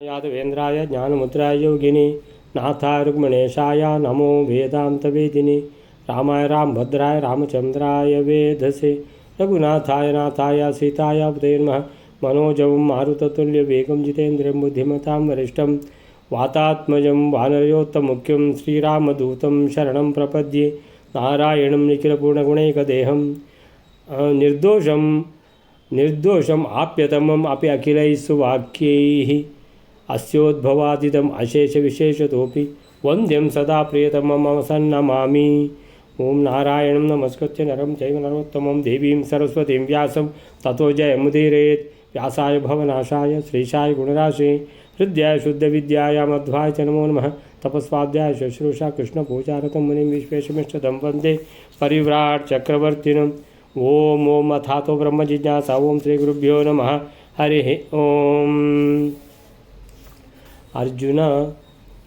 यादवेन्द्राय ज्ञानमुद्राय योगिनी नाथाय रुक्मणेशाय नमो वेदान्तवेदिनी रामाय रामभद्राय रामचन्द्राय वेधसे रघुनाथाय नाथाय सीताय पतये नमः मनोजवं मारुततुल्यवेगं जितेन्द्रियं बुद्धिमतां वरिष्ठं वातात्मजं वानरयोत्तमुख्यं श्रीरामदूतं शरणं प्रपद्ये नारायणं निखिलपूर्णगुणैकदेहं निर्दोषम् आप्यतमम् अपि अखिलैः सुवाक्यैः अस्योद्भवादिदम् अशेषविशेषतोऽपि वन्द्यं सदा प्रियतमं मम सन्नमामि। ॐ नारायणं नमस्कृत्य नरं चैव नरोत्तमं देवीं सरस्वतीं व्यासं ततो जयमुदीरयेत्। व्यासाय भवनाशाय श्रीशाय गुणराशे हृद्याय शुद्धविद्याय मध्वाय च नमो नमः। तपस्वाध्याय शुश्रूषा कृष्णपूजारतं मुनिं विश्वेशमिष्टदं वन्दे परिव्राट् चक्रवर्तिनम्। ओम अथातो ब्रह्म जिज्ञासा। ओम श्री गुरुभ्यो नमः। हरि ओम। ಅರ್ಜುನ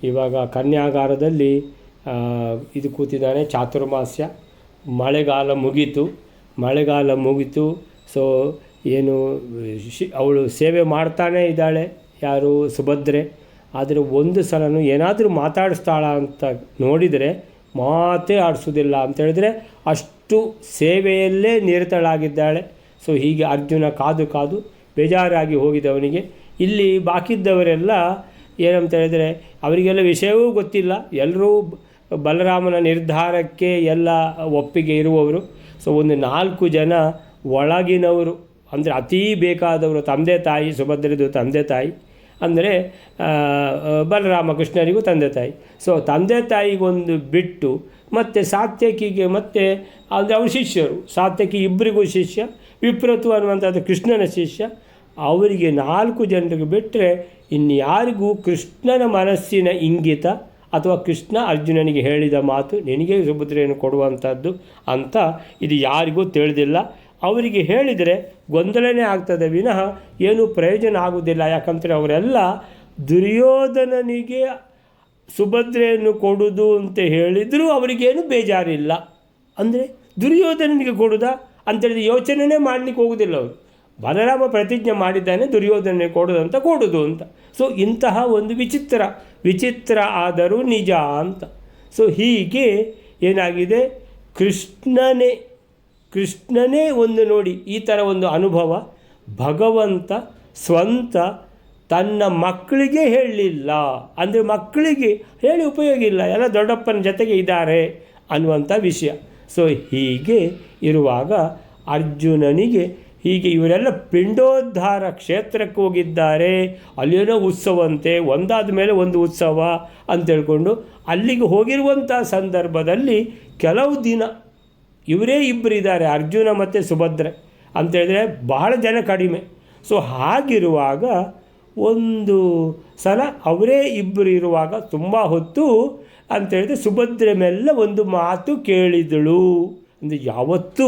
ಇವಾಗ ಕನ್ಯಾಗಾರದಲ್ಲಿ ಇದು ಕೂತಿದ್ದಾನೆ. ಚಾತುರ್ಮಾಸ್ಯ, ಮಳೆಗಾಲ ಮುಗೀತು. ಸೊ ಏನು ಅವಳು ಸೇವೆ ಮಾಡ್ತಾನೇ ಇದ್ದಾಳೆ, ಯಾರು ಸುಭದ್ರೆ. ಆದರೆ ಒಂದು ಸಲನೂ ಏನಾದರೂ ಮಾತಾಡಿಸ್ತಾಳ ಅಂತ ನೋಡಿದರೆ ಮಾತೇ ಆಡಿಸೋದಿಲ್ಲ ಅಂತೇಳಿದರೆ ಅಷ್ಟು ಸೇವೆಯಲ್ಲೇ ನಿರತಳಾಗಿದ್ದಾಳೆ. ಸೊ ಹೀಗೆ ಅರ್ಜುನ ಕಾದು ಬೇಜಾರಾಗಿ ಹೋಗಿದ್ದವನಿಗೆ ಇಲ್ಲಿ ಬಾಕಿದ್ದವರೆಲ್ಲ ಏನಂತ ಹೇಳಿದರೆ ಅವರಿಗೆಲ್ಲ ವಿಷಯವೂ ಗೊತ್ತಿಲ್ಲ. ಎಲ್ಲರೂ ಬಲರಾಮನ ನಿರ್ಧಾರಕ್ಕೆ ಎಲ್ಲ ಒಪ್ಪಿಗೆ ಇರುವವರು. ಸೊ ಒಂದು 4 ಜನ ಒಳಗಿನವರು, ಅಂದರೆ ಅತೀ ಬೇಕಾದವರು, ತಂದೆ ತಾಯಿ, ಸುಭದ್ರದು ತಂದೆ ತಾಯಿ ಅಂದರೆ ಬಲರಾಮ ಕೃಷ್ಣರಿಗೂ ತಂದೆ ತಾಯಿ. ಸೊ ತಂದೆ ತಾಯಿಗೊಂದು ಬಿಟ್ಟು ಮತ್ತು ಸಾತ್ಯಕಿಗೆ ಮತ್ತು ಅಂದರೆ ಅವ್ರ ಶಿಷ್ಯರು, ಸಾತ್ಯಕಿ ಇಬ್ಬರಿಗೂ ಶಿಷ್ಯ, ವಿಪ್ರತು ಅನ್ನುವಂಥದ್ದು ಕೃಷ್ಣನ ಶಿಷ್ಯ. ಅವರಿಗೆ 4 ಜನರಿಗೆ ಬಿಟ್ಟರೆ ಇನ್ಯಾರಿಗೂ ಕೃಷ್ಣನ ಮನಸ್ಸಿನ ಇಂಗಿತ ಅಥವಾ ಕೃಷ್ಣ ಅರ್ಜುನನಿಗೆ ಹೇಳಿದ ಮಾತು ನಿನಗೆ ಸುಭದ್ರೆಯನ್ನು ಕೊಡುವಂಥದ್ದು ಅಂತ ಇದು ಯಾರಿಗೂ ತಿಳಿದಿಲ್ಲ. ಅವರಿಗೆ ಹೇಳಿದರೆ ಗೊಂದಲನೇ ಆಗ್ತದೆ ವಿನಃ ಏನೂ ಪ್ರಯೋಜನ ಆಗುವುದಿಲ್ಲ. ಯಾಕಂದರೆ ಅವರೆಲ್ಲ ದುರ್ಯೋಧನನಿಗೆ ಸುಭದ್ರೆಯನ್ನು ಕೊಡುವುದು ಅಂತ ಹೇಳಿದರೂ ಅವರಿಗೇನು ಬೇಜಾರಿಲ್ಲ. ಅಂದರೆ ದುರ್ಯೋಧನನಿಗೆ ಕೊಡುವುದಾ ಅಂತೇಳಿದ್ರೆ ಯೋಚನೆಯೇ ಮಾಡಲಿಕ್ಕೆ ಹೋಗೋದಿಲ್ಲ ಅವರು. ಬಲರಾಮ ಪ್ರತಿಜ್ಞೆ ಮಾಡಿದ್ದಾನೆ ದುರ್ಯೋಧನೆ ಕೊಡುವುದು ಅಂತ. ಸೊ ಇಂತಹ ಒಂದು ವಿಚಿತ್ರ ಆದರೂ ನಿಜ ಅಂತ. ಸೊ ಹೀಗೆ ಏನಾಗಿದೆ, ಕೃಷ್ಣನೇ ಒಂದು ನೋಡಿ ಈ ಥರ ಒಂದು ಅನುಭವ ಭಗವಂತ ಸ್ವಂತ ತನ್ನ ಮಕ್ಕಳಿಗೆ ಹೇಳಲಿಲ್ಲ. ಅಂದರೆ ಮಕ್ಕಳಿಗೆ ಹೇಳಿ ಉಪಯೋಗ ಇಲ್ಲ, ಎಲ್ಲ ದೊಡ್ಡಪ್ಪನ ಜೊತೆಗೆ ಇದ್ದಾರೆ ಅನ್ನುವಂಥ ವಿಷಯ. ಸೊ ಹೀಗೆ ಇರುವಾಗ ಅರ್ಜುನನಿಗೆ ಹೀಗೆ ಇವರೆಲ್ಲ ಪಿಂಡೋದ್ಧಾರ ಕ್ಷೇತ್ರಕ್ಕೆ ಹೋಗಿದ್ದಾರೆ, ಅಲ್ಲೇನೋ ಉತ್ಸವಂತೆ, ಒಂದಾದ ಮೇಲೆ ಒಂದು ಉತ್ಸವ ಅಂತೇಳ್ಕೊಂಡು ಅಲ್ಲಿಗೆ ಹೋಗಿರುವಂಥ ಸಂದರ್ಭದಲ್ಲಿ ಕೆಲವು ದಿನ ಇವರೇ ಇಬ್ಬರಿದ್ದಾರೆ, ಅರ್ಜುನ ಮತ್ತು ಸುಭದ್ರೆ ಅಂತೇಳಿದ್ರೆ ಬಹಳ ಜನ ಕಡಿಮೆ. ಸೊ ಹಾಗಿರುವಾಗ ಒಂದು ಸಲ ಅವರೇ ಇಬ್ಬರು ಇರುವಾಗ ತುಂಬ ಹೊತ್ತು ಅಂತೇಳಿದ್ರೆ ಸುಭದ್ರೆ ಮೇಲೆ ಒಂದು ಮಾತು ಕೇಳಿದಳು. ಅಂದರೆ ಯಾವತ್ತೂ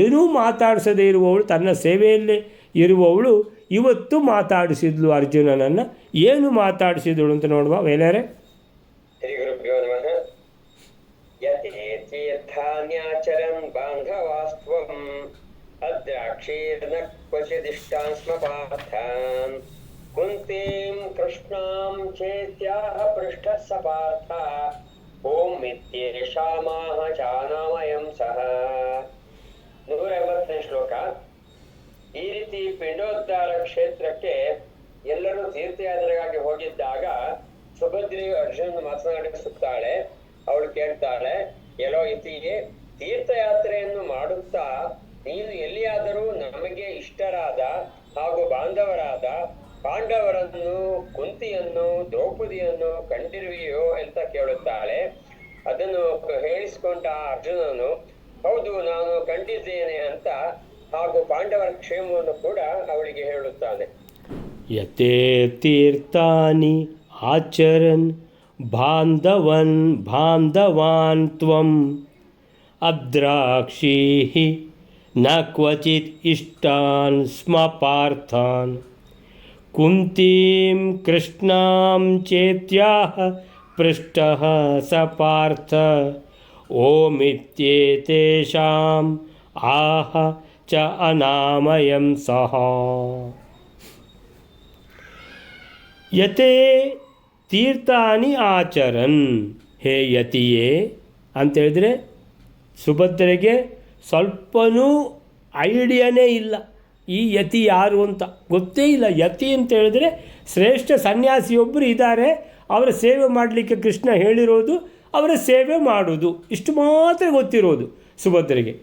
ಏನೂ ಮಾತಾಡಿಸದೇ ಇರುವವಳು, ತನ್ನ ಸೇವೆಯಲ್ಲೇ ಇರುವವಳು ಇವತ್ತು ಮಾತಾಡಿಸಿದ್ಲು ಅರ್ಜುನನನ್ನು. ಏನು ಮಾತಾಡಿಸಿದಳು ಅಂತ ನೋಡುವ ವೇಲರೆ. ಶ್ರೀ ಗುರುಭ್ಯೋ ನಮಃ. ಯಥೇತೀರ್ಥಾನ್ಯಾಚರನ್ ಬಾಂಧವಾಸ್ತ್ವಂ ಅದ್ರಾಕ್ಷೀರ್ನ ಕ್ವಚಿದಿಷ್ಟಾನ್ ಸ್ಮ ಪಾರ್ಥಾನ್ ಕುಂತೀಂ ಕೃಷ್ಣಾಂ ಚೇತ್ಯಾಹ ಪೃಷ್ಠಃ ಸ ಪಾರ್ಥ ಓಂ ಇತ್ಯೇಷಾಮಾಹ ಜಾನಾಮಯಂ ಸಹ. 150ನೇ ಶ್ಲೋಕ. ಈ ರೀತಿ ಪಿಂಡೋದ್ಧಾರ ಕ್ಷೇತ್ರಕ್ಕೆ ಎಲ್ಲರೂ ತೀರ್ಥಯಾತ್ರೆಗಾಗಿ ಹೋಗಿದ್ದಾಗ ಸುಭದ್ರೆಯು ಅರ್ಜುನ ಮಾತನಾಡಿಸುತ್ತಾಳೆ. ಅವಳು ಕೇಳ್ತಾಳೆ, ಎಲ್ಲೋ ಇತಿಗೆ ತೀರ್ಥಯಾತ್ರೆಯನ್ನು ಮಾಡುತ್ತಾ ನೀನು ಎಲ್ಲಿಯಾದರೂ ನಮಗೆ ಇಷ್ಟರಾದ ಹಾಗೂ ಬಾಂಧವರಾದ ಪಾಂಡವರನ್ನು, ಕುಂತಿಯನ್ನು, ದ್ರೌಪದಿಯನ್ನು ಕಂಡಿರುವೆಯೋ ಅಂತ ಕೇಳುತ್ತಾಳೆ. ಅದನ್ನು ಹೇಳಿಸಿಕೊಂಡ ಅರ್ಜುನನು ಹೌದು ನಾನು ಕಂಡಿದ್ದೇನೆ ಅಂತ ಹಾಗೂ ಪಾಂಡವರ ಕ್ಷೇಮವನ್ನು ಕೂಡ ಅವಳಿಗೆ ಹೇಳುತ್ತಾನೆ. ಯತೇ ತೀರ್ಥಾನಿ ಆಚರನ್ ಬಾಂಧವಾನ್ ತ್ವಂ ಅದ್ರಾಕ್ಷೀಃ ನ ಕ್ವಚಿತ್ ಇಷ್ಟಾನ್ ಸ್ಮ ಪಾರ್ಥಾನ್ ಕುಂತೀಂ ಕೃಷ್ಣಾಂ ಚೇತ್ಯಾಹ ಪೃಷ್ಠಃ ಸ ಪಾರ್ಥ ಓಮಿತ್ಯೇತೇಷಾಂ ಆಹ ಚ ಅನಾಮಯಂ ಸಹ. ಯತೆ ತೀರ್ಥಾನಿ ಆಚರನ್. ಹೇ ಯತಿಯೇ ಅಂತೇಳಿದ್ರೆ ಸುಭದ್ರೆಗೆ ಸ್ವಲ್ಪನೂ ಐಡಿಯಾನೇ ಇಲ್ಲ ಈ ಯತಿ ಯಾರು ಅಂತ, ಗೊತ್ತೇ ಇಲ್ಲ. ಯತಿ ಅಂತ ಹೇಳಿದ್ರೆ ಶ್ರೇಷ್ಠ ಸನ್ಯಾಸಿಯೊಬ್ಬರು ಇದ್ದಾರೆ, ಅವರ ಸೇವೆ ಮಾಡಲಿಕ್ಕೆ ಕೃಷ್ಣ ಹೇಳಿರೋದು, ಅವರ ಸೇವೆ ಮಾಡೋದು, ಇಷ್ಟು ಮಾತ್ರ ಗೊತ್ತಿರೋದು ಸುಭದ್ರೆಗೆ.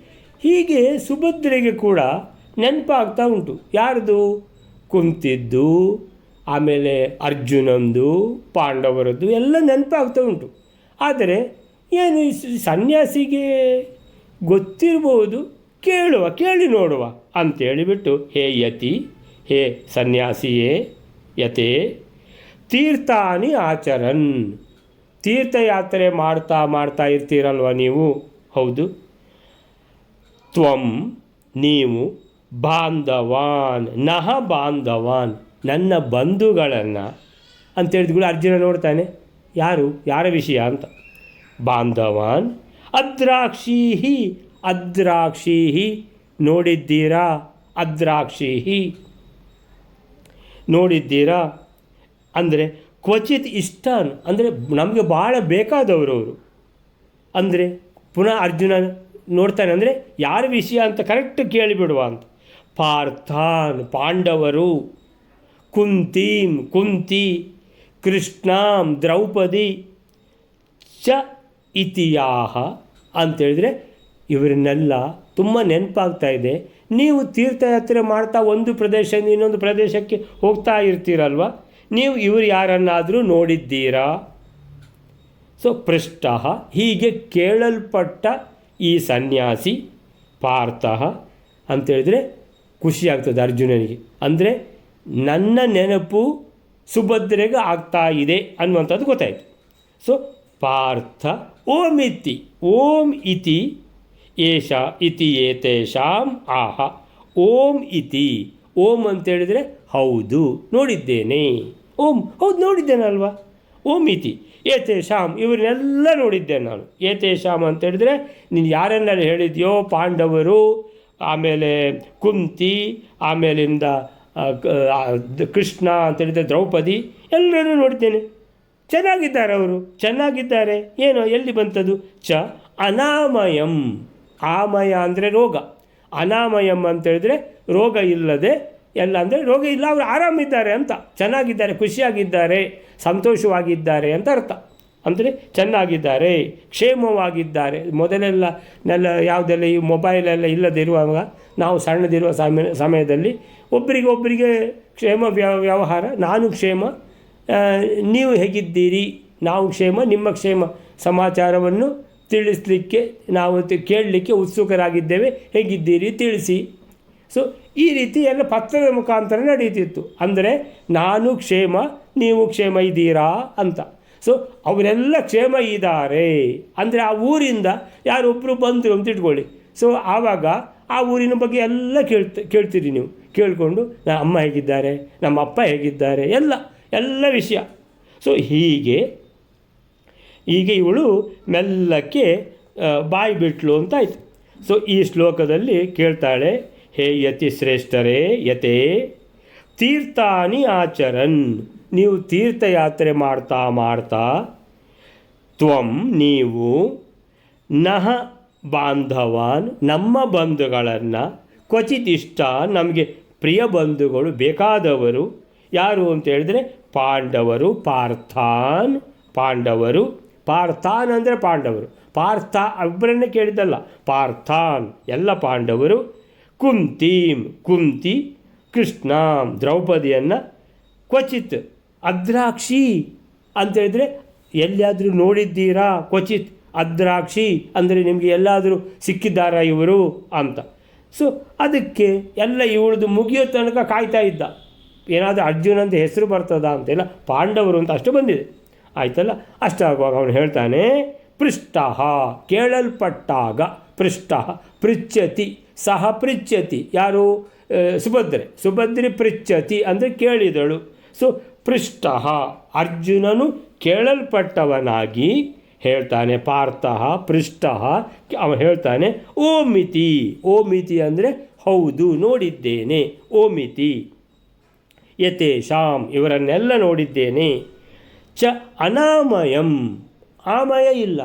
ಹೀಗೆ ಸುಭದ್ರೆಗೆ ಕೂಡ ನೆನಪಾಗ್ತಾ ಉಂಟು ಯಾರ್ದು, ಕುಂತಿದ್ದು, ಆಮೇಲೆ ಅರ್ಜುನಂದು, ಪಾಂಡವರದ್ದು ಎಲ್ಲ ನೆನಪಾಗ್ತಾ ಉಂಟು. ಆದರೆ ಏನು ಸನ್ಯಾಸಿಗೆ ಗೊತ್ತಿರ್ಬೋದು, ಕೇಳಿ ನೋಡುವ ಅಂತೇಳಿಬಿಟ್ಟು ಹೇ ಯತಿ, ಹೇ ಸನ್ಯಾಸಿಯೇ ಯತೆ ತೀರ್ಥಾನಿ ಆಚರನ್. ತೀರ್ಥಯಾತ್ರೆ ಮಾಡ್ತಾ ಇರ್ತೀರಲ್ವ ನೀವು, ಹೌದು. ತ್ವಂ ನೀವು, ಬಾಂಧವಾನ್ ನಹ ಬಾಂಧವಾನ್ ನನ್ನ ಬಂಧುಗಳನ್ನು ಅಂತೇಳಿದ್ಗಳು ಅರ್ಜುನ ನೋಡ್ತಾನೆ, ಯಾರ ವಿಷಯ ಅಂತ. ಬಾಂಧವಾನ್ ಅದ್ರಾಕ್ಷೀಹಿ, ಅದ್ರಾಕ್ಷೀಹಿ ನೋಡಿದ್ದೀರಾ, ಅದ್ರಾಕ್ಷೀಹಿ ನೋಡಿದ್ದೀರಾ ಅಂದರೆ ಕ್ವಚಿತ್ ಇಷ್ಟಾನ್ ಅಂದರೆ ನಮಗೆ ಭಾಳ ಬೇಕಾದವರು ಅವರು. ಅಂದರೆ ಪುನಃ ಅರ್ಜುನ ನೋಡ್ತಾನೆ ಅಂದರೆ ಯಾರ ವಿಷಯ ಅಂತ ಕರೆಕ್ಟ್ ಕೇಳಿಬಿಡುವ ಅಂತ. ಪಾರ್ಥಾನ್ ಪಾಂಡವರು, ಕುಂತೀಂ ಕುಂತಿ, ಕೃಷ್ಣಾಂ ದ್ರೌಪದಿ, ಚ ಇತಿಯಾಹ ಅಂತೇಳಿದರೆ ಇವರನ್ನೆಲ್ಲ ತುಂಬ ನೆನಪಾಗ್ತಾ ಇದೆ. ನೀವು ತೀರ್ಥಯಾತ್ರೆ ಮಾಡ್ತಾ ಒಂದು ಪ್ರದೇಶದಿಂದ ಇನ್ನೊಂದು ಪ್ರದೇಶಕ್ಕೆ ಹೋಗ್ತಾ ಇರ್ತೀರಲ್ವ, ನೀವು ಇವರು ಯಾರನ್ನಾದರೂ ನೋಡಿದ್ದೀರಾ? ಸೊ ಪೃಷ್ಟ, ಹೀಗೆ ಕೇಳಲ್ಪಟ್ಟ ಈ ಸನ್ಯಾಸಿ ಪಾರ್ಥ ಅಂತೇಳಿದರೆ ಖುಷಿಯಾಗ್ತದೆ ಅರ್ಜುನನಿಗೆ. ಅಂದರೆ ನನ್ನ ನೆನಪು ಸುಭದ್ರೆಗೆ ಆಗ್ತಾ ಇದೆ ಅನ್ನುವಂಥದ್ದು ಗೊತ್ತಾಯಿತು. ಸೊ ಪಾರ್ಥ ಓಮಿತಿ, ಓಂ ಇತಿ ಏಷ ಇತಿ ಏತೇಷಾಂ ಆಹ. ಓಂ ಇತಿ, ಓಂ ಅಂತೇಳಿದರೆ ಹೌದು ನೋಡಿದ್ದೇನೆ, ಓಂ ಹೌದು ನೋಡಿದ್ದೇನಲ್ವಾ, ಓಂ ಇತಿ ಏತೇಷಾಂ ಇವರನ್ನೆಲ್ಲ ನೋಡಿದ್ದೇನೆ ನಾನು. ಏತೇಷಾಂ ಅಂತೇಳಿದರೆ ನೀನು ಯಾರನ್ನೆಲ್ಲ ಹೇಳಿದ್ಯೋ, ಪಾಂಡವರು, ಆಮೇಲೆ ಕುಂತಿ, ಆಮೇಲಿಂದ ಕೃಷ್ಣ ಅಂತೇಳಿದರೆ ದ್ರೌಪದಿ, ಎಲ್ಲರನ್ನೂ ನೋಡಿದ್ದೇನೆ. ಚೆನ್ನಾಗಿದ್ದಾರೆ ಅವರು, ಚೆನ್ನಾಗಿದ್ದಾರೆ. ಏನೋ ಎಲ್ಲಿ ಬಂತದ್ದು? ಚ ಅನಾಮಯಂ, ಆಮಯ ಅಂದರೆ ರೋಗ, ಅನಾಮಯಂ ಅಂತೇಳಿದರೆ ರೋಗ ಇಲ್ಲದೆ, ಎಲ್ಲ ಅಂದರೆ ರೋಗ ಇಲ್ಲ, ಅವರು ಆರಾಮಿದ್ದಾರೆ ಅಂತ, ಚೆನ್ನಾಗಿದ್ದಾರೆ, ಖುಷಿಯಾಗಿದ್ದಾರೆ, ಸಂತೋಷವಾಗಿದ್ದಾರೆ ಅಂತ ಅರ್ಥ. ಅಂದರೆ ಚೆನ್ನಾಗಿದ್ದಾರೆ, ಕ್ಷೇಮವಾಗಿದ್ದಾರೆ. ಮೊದಲೆಲ್ಲ ಯಾವುದೆಲ್ಲ ಈ ಮೊಬೈಲೆಲ್ಲ ಇಲ್ಲದಿರುವಾಗ, ನಾವು ಸಣ್ಣದಿರುವ ಸಮಯದಲ್ಲಿ ಒಬ್ಬರಿಗೆ ಕ್ಷೇಮ ವ್ಯವಹಾರ, ನಾನು ಕ್ಷೇಮ, ನೀವು ಹೇಗಿದ್ದೀರಿ, ನಾವು ಕ್ಷೇಮ, ನಿಮ್ಮ ಕ್ಷೇಮ ಸಮಾಚಾರವನ್ನು ತಿಳಿಸಲಿಕ್ಕೆ ನಾವು ಕೇಳಲಿಕ್ಕೆ ಉತ್ಸುಕರಾಗಿದ್ದೇವೆ, ಹೇಗಿದ್ದೀರಿ ತಿಳಿಸಿ. ಸೊ ಈ ರೀತಿ ಎಲ್ಲ ಪತ್ರದ ಮುಖಾಂತರ ನಡೀತಿತ್ತು. ಅಂದರೆ ನಾನು ಕ್ಷೇಮ, ನೀವು ಕ್ಷೇಮ ಇದ್ದೀರಾ ಅಂತ. ಸೊ ಅವರೆಲ್ಲ ಕ್ಷೇಮ ಇದ್ದಾರೆ ಅಂದರೆ ಆ ಊರಿಂದ ಯಾರೊಬ್ಬರು ಬಂದರು ಅಂತ ಇಟ್ಕೊಳ್ಳಿ. ಸೊ ಆವಾಗ ಆ ಊರಿನ ಬಗ್ಗೆ ಎಲ್ಲ ಕೇಳ್ತೀರಿ ನೀವು. ಕೇಳಿಕೊಂಡು ನಮ್ಮ ಅಮ್ಮ ಹೇಗಿದ್ದಾರೆ, ನಮ್ಮ ಅಪ್ಪ ಹೇಗಿದ್ದಾರೆ, ಎಲ್ಲ ವಿಷಯ. ಸೊ ಹೀಗೆ ಇವಳು ಮೆಲ್ಲಕ್ಕೆ ಬಾಯಿ ಬಿಟ್ಲು ಅಂತಾಯಿತು. ಸೊ ಈ ಶ್ಲೋಕದಲ್ಲಿ ಕೇಳ್ತಾಳೆ, ಹೇ ಯತಿ ಶ್ರೇಷ್ಠರೇ ಯತೆ ತೀರ್ಥಾನಿ ಆಚರನ್. ನೀವು ತೀರ್ಥಯಾತ್ರೆ ಮಾಡ್ತಾ ತ್ವಂ ನೀವು ನಹ ಬಾಂಧವಾನ್ ನಮ್ಮ ಬಂಧುಗಳನ್ನು ಕ್ವಚಿತ್ ಇಷ್ಟ ನಮಗೆ ಪ್ರಿಯ ಬಂಧುಗಳು ಬೇಕಾದವರು ಯಾರು ಅಂತ ಹೇಳಿದ್ರೆ ಪಾಂಡವರು. ಪಾಂಡವರು ಅಂದರೆ ಪಾಂಡವರು, ಪಾರ್ಥ ಒಬ್ಬರನ್ನೇ ಕೇಳಿದ್ದಲ್ಲ, ಪಾರ್ಥಾನ್ ಎಲ್ಲ ಪಾಂಡವರು. ಕುಂತಿ ಕೃಷ್ಣಾಂ ದ್ರೌಪದಿಯನ್ನು, ಕ್ವಚಿತ್ ಅದ್ರಾಕ್ಷಿ ಅಂತೇಳಿದರೆ ಎಲ್ಲಿಯಾದರೂ ನೋಡಿದ್ದೀರಾ, ಕ್ವಚಿತ್ ಅದ್ರಾಕ್ಷಿ ಅಂದರೆ ನಿಮಗೆ ಎಲ್ಲಾದರೂ ಸಿಕ್ಕಿದ್ದಾರಾ ಇವರು ಅಂತ. ಸೊ ಅದಕ್ಕೆ ಎಲ್ಲ ಇವಳದು ಮುಗಿಯೋ ತನಕ ಕಾಯ್ತಾ ಇದ್ದ, ಏನಾದರೂ ಅರ್ಜುನಂತ ಹೆಸರು ಬರ್ತದ ಅಂತೆಲ್ಲ, ಪಾಂಡವರು ಅಂತ ಅಷ್ಟು ಬಂದಿದೆ ಆಯ್ತಲ್ಲ. ಅಷ್ಟಾಗುವಾಗ ಅವನು ಹೇಳ್ತಾನೆ, ಪೃಷ್ಟ ಕೇಳಲ್ಪಟ್ಟಾಗ, ಪೃಷ್ಟ ಪೃಚ್ಛತಿ, ಸಹ ಪೃಚ್ಛತಿ ಯಾರು, ಸುಭದ್ರೆ ಪೃಚ್ಛತಿ ಅಂದರೆ ಕೇಳಿದಳು. ಸೊ ಪೃಷ್ಟ ಅರ್ಜುನನು ಕೇಳಲ್ಪಟ್ಟವನಾಗಿ ಹೇಳ್ತಾನೆ, ಪಾರ್ಥ ಪೃಷ್ಟ ಅವನು ಹೇಳ್ತಾನೆ, ಓಮಿತಿ ಅಂದರೆ ಹೌದು ನೋಡಿದ್ದೇನೆ, ಓಮಿತಿ ಯತೇಷಾಂ ಇವರನ್ನೆಲ್ಲ ನೋಡಿದ್ದೇನೆ. ಚ ಅನಾಮಯಂ ಆಮಯ ಇಲ್ಲ,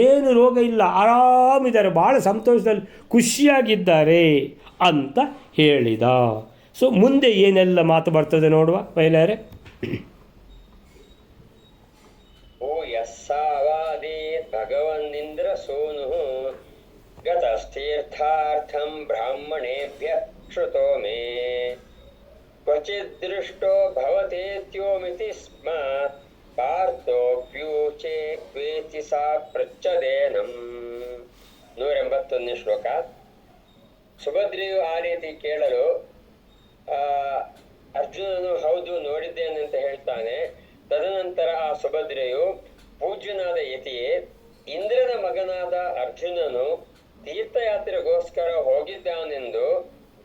ಏನು ರೋಗ ಇಲ್ಲ, ಆರಾಮಿದ್ದಾರೆ, ಭಾಳ ಸಂತೋಷದಲ್ಲಿ ಖುಷಿಯಾಗಿದ್ದಾರೆ ಅಂತ ಹೇಳಿದ. ಸೊ ಮುಂದೆ ಏನೆಲ್ಲ ಮಾತು ಬರ್ತದೆ ನೋಡುವ ಮಹಿಳೆಯರೇ. ಓ ಯಸ್ಸಾವಾದಿ ಭಗವನ್ನಿಂದ್ರ ಸೂನು ಗತಸ್ಥೀರ್ಥಾರ್ಥಂ ಬ್ರಾಹ್ಮಣೇಭ್ಯ ಶ್ರುತೋ ಮೇ ಕ್ವಚಿತ್ ದೃಷ್ಟೋ ಭವತೇತ್ಯೋಮಿತಿ ಸ್ಮ ಪಾರ್ಥೋಪ್ಯೂಚೆ ಕ್ವೇತಿ ಸಾ ಪೃಚ್ಛದೇನಂ. 181ನೇ ಶ್ಲೋಕ. ಸುಭದ್ರೆಯು ಆ ರೀತಿ ಕೇಳಲು ಅರ್ಜುನನು ಹೌದು ನೋಡಿದ್ದೇನೆ ಅಂತ ಹೇಳ್ತಾನೆ. ತದನಂತರ ಆ ಸುಭದ್ರೆಯು, ಪೂಜ್ಯನಾದ ಯತಿಯೇ, ಇಂದ್ರನ ಮಗನಾದ ಅರ್ಜುನನು ತೀರ್ಥಯಾತ್ರೆಗೋಸ್ಕರ ಹೋಗಿದ್ದಾನೆಂದು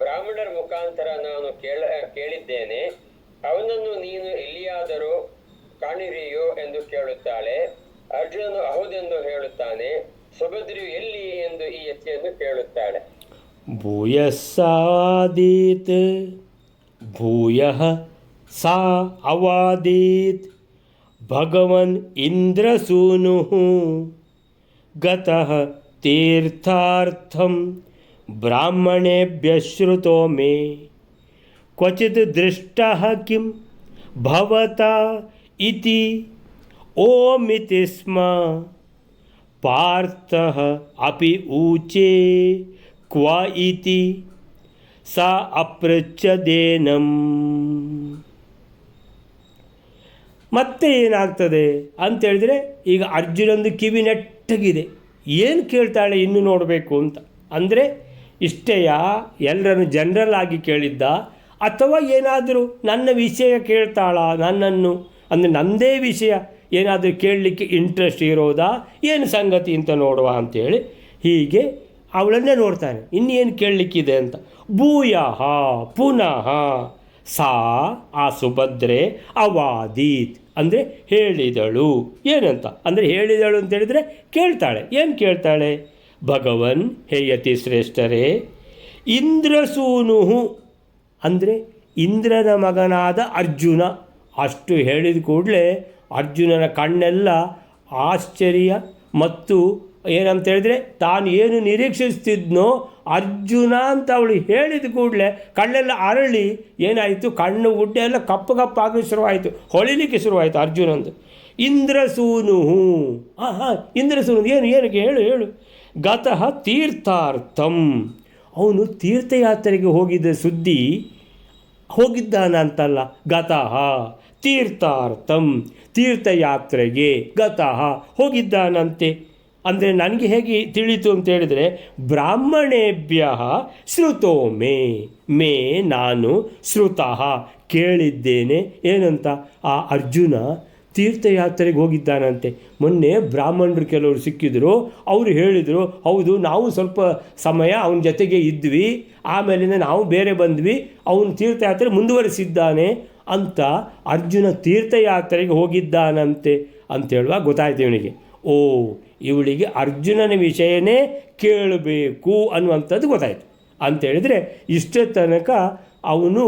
ಬ್ರಾಹ್ಮಣರ ಮುಖಾಂತರ ನಾನು ಕೇಳಿದ್ದೇನೆ. ಅವನನ್ನು ನೀನು ಎಲ್ಲಿಯಾದರೂ ಕಾಣಿರಿಯೋ ಎಂದು ಕೇಳುತ್ತಾಳೆ. ಅರ್ಜುನನು ಹೌದೆಂದು ಹೇಳುತ್ತಾನೆ. ಸುಭದ್ರೆಯು ಎಲ್ಲಿ ಎಂದು ಈ ಯತಿಯನ್ನು ಕೇಳುತ್ತಾಳೆ. ಭೂಯಸ್ಸಾದೀತ್ ಭೂಯಃ ಸಾ ಅವಾದೀತ್ ಭಗವನ್ ಇಂದ್ರಸೂನುಃ ಗತಃ ತೀರ್ಥಾರ್ಥಂ ಬ್ರಾಹ್ಮಣೇಭ್ಯ ಶ್ರುತೋ ಮೇ ಕ್ವಚಿತ್ ದೃಷ್ಟಃ ಕಿಂ ಭವತಾ ಇತಿ ಓಮಿತಿ ಸ್ಮ ಪಾರ್ಥಃ ಅಪಿ ಊಚೆ ಕ್ವ ಇತಿ ಸಾ ಅಪೃಚ್ಛದೇನಂ. ಮತ್ತೆ ಏನಾಗ್ತದೆ ಅಂತೇಳಿದರೆ, ಈಗ ಅರ್ಜುನಂದು ಕಿವಿ ನೆಟ್ಟಗಿದೆ, ಏನು ಕೇಳ್ತಾಳೆ ಇನ್ನೂ ನೋಡಬೇಕು ಅಂತ. ಅಂದರೆ ಇಷ್ಟೆಯ ಎಲ್ಲರನ್ನು ಜನರಲ್ ಆಗಿ ಕೇಳಿದ್ದ, ಅಥವಾ ಏನಾದರೂ ನನ್ನ ವಿಷಯ ಕೇಳ್ತಾಳ, ನನ್ನನ್ನು ಅಂದರೆ ನನ್ನದೇ ವಿಷಯ ಏನಾದರೂ ಕೇಳಲಿಕ್ಕೆ ಇಂಟ್ರೆಸ್ಟ್ ಇರೋದಾ, ಏನು ಸಂಗತಿ ಅಂತ ನೋಡುವ ಅಂಥೇಳಿ ಹೀಗೆ ಅವಳನ್ನೇ ನೋಡ್ತಾನೆ, ಇನ್ನೇನು ಕೇಳಲಿಕ್ಕಿದೆ ಅಂತ. ಭೂಯಃ ಪುನಃ ಸಾ ಆ ಸುಭದ್ರೆ ಅವಾದೀತ್ ಅಂದರೆ ಹೇಳಿದಳು. ಏನಂತ ಅಂದರೆ ಹೇಳಿದಳು ಅಂತೇಳಿದರೆ ಕೇಳ್ತಾಳೆ. ಏನು ಕೇಳ್ತಾಳೆ? ಭಗವನ್ ಹೇ ಯತಿ ಶ್ರೇಷ್ಠರೇ, ಇಂದ್ರಸೂನುಹು ಅಂದರೆ ಇಂದ್ರನ ಮಗನಾದ ಅರ್ಜುನ. ಅಷ್ಟು ಹೇಳಿದ ಕೂಡಲೇ ಅರ್ಜುನನ ಕಣ್ಣೆಲ್ಲ ಆಶ್ಚರ್ಯ ಮತ್ತು ಏನಂತ ಹೇಳಿದ್ರೆ, ತಾನು ಏನು ನಿರೀಕ್ಷಿಸ್ತಿದ್ನೋ ಅರ್ಜುನ ಅಂತ ಅವಳು ಹೇಳಿದ ಕೂಡಲೇ ಕಣ್ಣೆಲ್ಲ ಅರಳಿ ಏನಾಯಿತು, ಕಣ್ಣು ಗುಡ್ಡೆ ಎಲ್ಲ ಕಪ್ಪು ಕಪ್ಪಾಗಿ ಶುರುವಾಯಿತು, ಹೊಳಿಲಿಕ್ಕೆ ಶುರುವಾಯಿತು ಅರ್ಜುನಂದು. ಇಂದ್ರಸೂನು ಇಂದ್ರಸೂನು ಏನಕ್ಕೆ ಹೇಳು. ಗತಃ ತೀರ್ಥಾರ್ಥಂ, ಅವನು ತೀರ್ಥಯಾತ್ರೆಗೆ ಹೋಗಿದ್ದ ಸುದ್ದಿ ಹೋಗಿದ್ದಾನಂತಲ್ಲ, ಗತಃ ತೀರ್ಥಾರ್ಥಂ ತೀರ್ಥಯಾತ್ರೆಗೆ ಗತಃ ಹೋಗಿದ್ದಾನಂತೆ. ಅಂದರೆ ನನಗೆ ಹೇಗೆ ತಿಳಿತು ಅಂತೇಳಿದರೆ, ಬ್ರಾಹ್ಮಣೇಭ್ಯ ಶ್ರುತೋ ಮೇ ನಾನು ಶ್ರುತಃ ಕೇಳಿದ್ದೇನೆ. ಏನಂತ? ಆ ಅರ್ಜುನ ತೀರ್ಥಯಾತ್ರೆಗೆ ಹೋಗಿದ್ದಾನಂತೆ. ಮೊನ್ನೆ ಬ್ರಾಹ್ಮಣರು ಕೆಲವರು ಸಿಕ್ಕಿದ್ರು, ಅವರು ಹೇಳಿದರು, ಹೌದು ನಾವು ಸ್ವಲ್ಪ ಸಮಯ ಅವನ ಜೊತೆಗೆ ಇದ್ವಿ, ಆಮೇಲಿಂದ ನಾವು ಬೇರೆ ಬಂದ್ವಿ, ಅವನು ತೀರ್ಥಯಾತ್ರೆ ಮುಂದುವರಿಸಿದ್ದಾನೆ ಅಂತ ಅರ್ಜುನ ತೀರ್ಥಯಾತ್ರೆಗೆ ಹೋಗಿದ್ದಾನಂತೆ ಅಂತೇಳುವಾಗ ಗೊತ್ತಾಯ್ತು ಇವನಿಗೆ, ಓ ಇವಳಿಗೆ ಅರ್ಜುನನ ವಿಷಯನೇ ಕೇಳಬೇಕು ಅನ್ನುವಂಥದ್ದು ಗೊತ್ತಾಯಿತು. ಅಂಥೇಳಿದರೆ ಇಷ್ಟೇ ತನಕ ಅವನು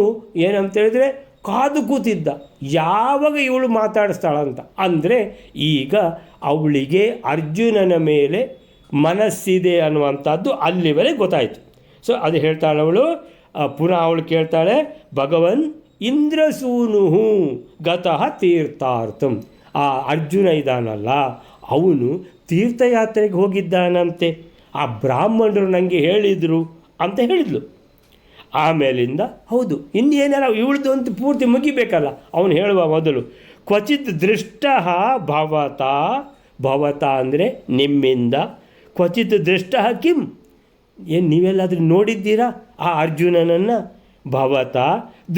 ಏನಂತೇಳಿದರೆ ಕಾದು ಕೂತಿದ್ದ, ಯಾವಾಗ ಇವಳು ಮಾತಾಡಿಸ್ತಾಳಂತ. ಅಂದರೆ ಈಗ ಅವಳಿಗೆ ಅರ್ಜುನನ ಮೇಲೆ ಮನಸ್ಸಿದೆ ಅನ್ನುವಂಥದ್ದು ಅಲ್ಲಿವರೆಗೆ ಗೊತ್ತಾಯಿತು. ಸೊ ಅದು ಹೇಳ್ತಾಳವಳು. ಪುನಃ ಅವಳು ಕೇಳ್ತಾಳೆ, ಭಗವನ್ ಇಂದ್ರಸೂನುಹು ಗತಃ ತೀರ್ಥಾರ್ಥಂ. ಆ ಅರ್ಜುನ ಇದ್ದಾನಲ್ಲ, ಅವನು ತೀರ್ಥಯಾತ್ರೆಗೆ ಹೋಗಿದ್ದಾನಂತೆ, ಆ ಬ್ರಾಹ್ಮಣರು ನನಗೆ ಹೇಳಿದರು ಅಂತ ಹೇಳಿದ್ಲು. ಆಮೇಲಿಂದ ಹೌದು ಇನ್ನೇನಾರ ಇವಳ್ದು ಅಂತ ಪೂರ್ತಿ ಮುಗಿಬೇಕಲ್ಲ, ಅವನು ಹೇಳುವ ಮೊದಲು ಕ್ವಚಿತ್ ದೃಷ್ಟ ಭವತ ಅಂದರೆ ನಿಮ್ಮಿಂದ, ಕ್ವಚಿತ್ ದೃಷ್ಟ ಕಿಂ ಏನು ನೀವೆಲ್ಲಾದರೂ ನೋಡಿದ್ದೀರಾ ಆ ಅರ್ಜುನನನ್ನು? ಭವತ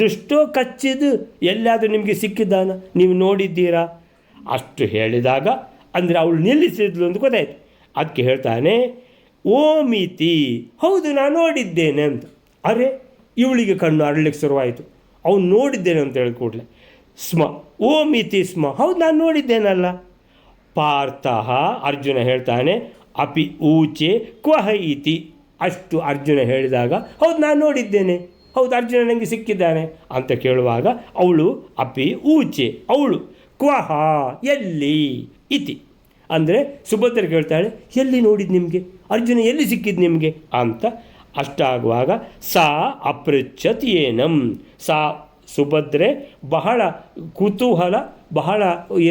ದೃಷ್ಟೋ ಕಚ್ಚಿದು ಎಲ್ಲಾದರೂ ನಿಮಗೆ ಸಿಕ್ಕಿದ್ದಾನ, ನೀವು ನೋಡಿದ್ದೀರಾ? ಅಷ್ಟು ಹೇಳಿದಾಗ ಅಂದರೆ ಅವಳು ನಿಲ್ಲಿಸಿದ್ಲು ಅಂತ ಗೊತ್ತಾಯ್ತು. ಅದಕ್ಕೆ ಹೇಳ್ತಾನೆ ಓಮಿತಿ, ಹೌದು ನಾನು ನೋಡಿದ್ದೇನೆ ಅಂತ. ಅರೆ ಇವಳಿಗೆ ಕಣ್ಣು ಅರಳಿಕ್ಕೆ ಶುರುವಾಯಿತು, ಅವನು ನೋಡಿದ್ದೇನೆ ಅಂತ ಹೇಳಿದ ಕೂಡಲೇ ಸ್ಮ ಓಮಿತಿ ಸ್ಮ, ಹೌದು ನಾನು ನೋಡಿದ್ದೇನಲ್ಲ. ಪಾರ್ಥಃ ಅರ್ಜುನ ಹೇಳ್ತಾನೆ, ಅಪಿ ಊಚೆ ಕ್ವಹ ಇತಿ, ಅಷ್ಟು ಅರ್ಜುನ ಹೇಳಿದಾಗ ಹೌದು ನಾನು ನೋಡಿದ್ದೇನೆ ಹೌದು ಅರ್ಜುನ ನನಗೆ ಸಿಕ್ಕಿದ್ದಾನೆ ಅಂತ ಕೇಳುವಾಗ ಅವಳು ಅಪಿ ಊಚೆ, ಅವಳು ಕ್ವಹ ಎಲ್ಲಿ ಇತಿ ಅಂದರೆ ಸುಭದ್ರ ಕೇಳ್ತಾಳೆ, ಎಲ್ಲಿ ನೋಡಿದ್ದು ನಿಮಗೆ, ಅರ್ಜುನ ಎಲ್ಲಿ ಸಿಕ್ಕಿದ್ದು ನಿಮಗೆ ಅಂತ. ಅಷ್ಟಾಗುವಾಗ ಸಾ ಅಪೃಚ್ಛತ್ ಏನಂ, ಸಾ ಸುಭದ್ರೆ ಬಹಳ ಕುತೂಹಲ, ಬಹಳ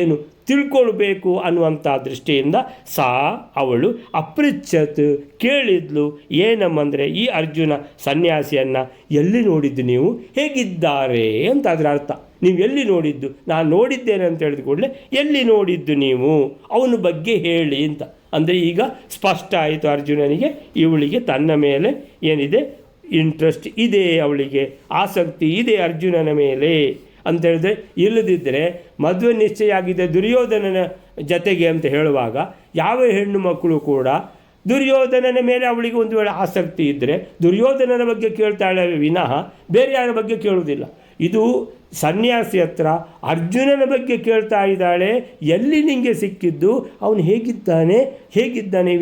ಏನು ತಿಳ್ಕೊಳ್ಬೇಕು ಅನ್ನುವಂಥ ದೃಷ್ಟಿಯಿಂದ ಸಾ ಅವಳು ಅಪೃಚ್ಛತ್ ಕೇಳಿದ್ಲು, ಏನಮ್ಮಂದರೆ ಈ ಅರ್ಜುನ ಸನ್ಯಾಸಿಯನ್ನು ಎಲ್ಲಿ ನೋಡಿದ್ದು ನೀವು, ಹೇಗಿದ್ದಾರೆ ಅಂತ ಅದರ ಅರ್ಥ. ನೀವು ಎಲ್ಲಿ ನೋಡಿದ್ದು, ನಾನು ನೋಡಿದ್ದೇನೆ ಅಂತ ಹೇಳಿದ ಕೂಡಲೇ ಎಲ್ಲಿ ನೋಡಿದ್ದು ನೀವು, ಅವನ ಬಗ್ಗೆ ಹೇಳಿ ಅಂತ. ಅಂದರೆ ಈಗ ಸ್ಪಷ್ಟ ಆಯಿತು ಅರ್ಜುನನಿಗೆ ಇವಳಿಗೆ ತನ್ನ ಮೇಲೆ ಏನಿದೆ ಇಂಟ್ರೆಸ್ಟ್ ಇದೆ, ಅವಳಿಗೆ ಆಸಕ್ತಿ ಇದೆ ಅರ್ಜುನನ ಮೇಲೆ ಅಂತ ಹೇಳಿದ್ರೆ. ಇಲ್ಲದಿದ್ದರೆ ಮದುವೆ ನಿಶ್ಚಯ ಆಗಿದೆ ದುರ್ಯೋಧನನ ಜೊತೆಗೆ ಅಂತ ಹೇಳುವಾಗ ಯಾವ ಹೆಣ್ಣು ಮಕ್ಕಳು ಕೂಡ ದುರ್ಯೋಧನನ ಮೇಲೆ ಅವಳಿಗೆ ಒಂದು ವೇಳೆ ಆಸಕ್ತಿ ಇದ್ದರೆ ದುರ್ಯೋಧನನ ಬಗ್ಗೆ ಕೇಳ್ತಾಳೆ ವಿನಃ ಬೇರೆ ಯಾರ ಬಗ್ಗೆ ಕೇಳುವುದಿಲ್ಲ. ಇದು ಸನ್ಯಾಸಿ ಹತ್ರ ಅರ್ಜುನನ ಬಗ್ಗೆ ಕೇಳ್ತಾ ಇದ್ದಾಳೆ, ಎಲ್ಲಿ ನಿಮಗೆ ಸಿಕ್ಕಿದ್ದು, ಅವನು ಹೇಗಿದ್ದಾನೆ